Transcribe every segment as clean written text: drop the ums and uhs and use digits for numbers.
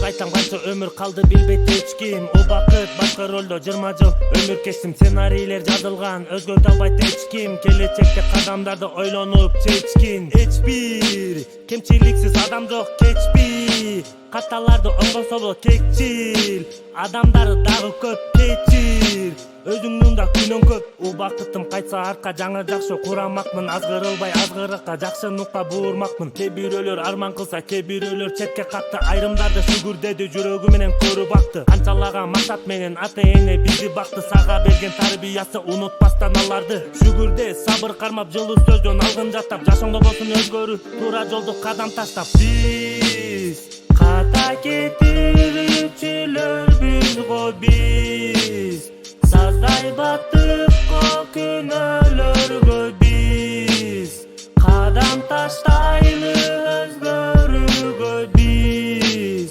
айтам канча өмүр калды билбейт эч ким. Убакыт башка ролдо 20 жыл өмүр кечтим. Сценарийлер жазылган, өзгөртө албайт эч ким. Келечекте кадамдарды ойлонуп чечкин. Эч бир кемчиликсиз адам жок, кечпи. Катталарды оңгосо болот кекчил. Адамдары дагы көп, кечир. Өзүңнүн да күнөөң көп. Убакытым кайтса артка жаңы жакшы курамакмын. Азгырылбай азгырыкка жакшы нукта буурмакмын. Кээ бирөөлөр арман кылса, кээ бирөөлөр четке какты. Айрымдарды сүгүрдеди, жүрөгү менен көрүп акты. Канчалаган максат менен ата эне бизди бакты. Сага берген тарбиясы унутпастан аларды. Сүгүрдө сабыр кармап, жылуу сөздөн алгын жаттап. Жашооңдо болсун өзгөрүү, туура жолду кадам таштап. Биз ката кетирүүчүлөрбүз го биз. Саздай баттыкко күнөөлөргө биз. Кадам таштайлы өзгөрүүгө биз.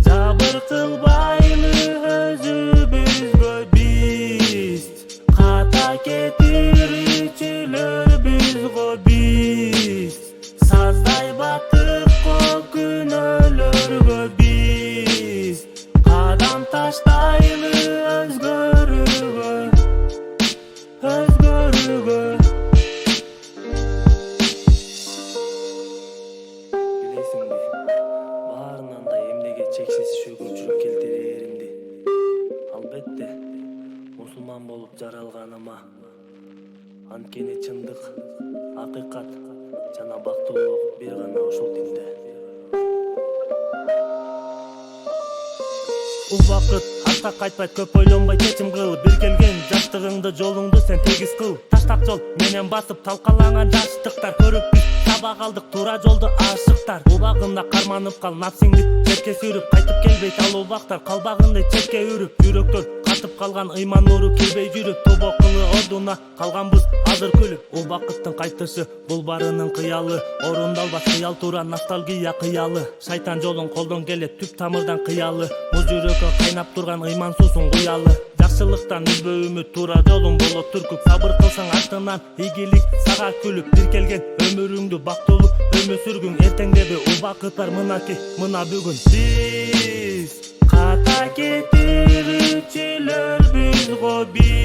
Жабыр кылбайлы өзүбүзгө биз. Ката кетирүүчүлөрбүз го биз. Саздай баттыкко күнөөлөргө биз. Кадам таштайлы өзгөрүүгө. Билесиңби, баарынан да эмнеге чексиз шүгүрчүлүк келтиреримди. Албетте, мусулман болуп жаралганыма. Анткени чындык, акыйкат жана бактылуулук бир гана ушул динде. Убакыт артка кайтпайт, көп ойлонбой чечим кыл. Бир келген жаштыгыңды, жолуңду сен тегиз кыл. Таштак жол менен басып талкаланган жаштыктар. Көрүп биз сабак алдык, туура жолду ашыктар. Убагында карманып кал, напсиңди четке сүрүп. Кайтып келбейт ал убактар, калбагындай четке үрүп. Жүрөктөр катып калган, ыйман нуру келбей жүрүп. Тобо кылы ордуна калганбыз азыр күлүп. Убакыттын кайтышы бул барынын кыялы. Орундалбас кыял, туура ностальгия кыялы. Шайтан жолун колдон келет, түп тамырдан кыялы. Муз жүрөккө кайнап турган ыйман суусун куялы. Жакшылыктан үзбөй үмүт, туура жолун болот түркүп. Сабыр кылсаң артынан ийгилик сага күлүп. Бир келген өмүрүңдү бактылуу өмүр сүргүң. Эртеңдеби убакыт бар мынаки, мына бүгүн. Биз ката кетирүүчүлөрбүз го биз.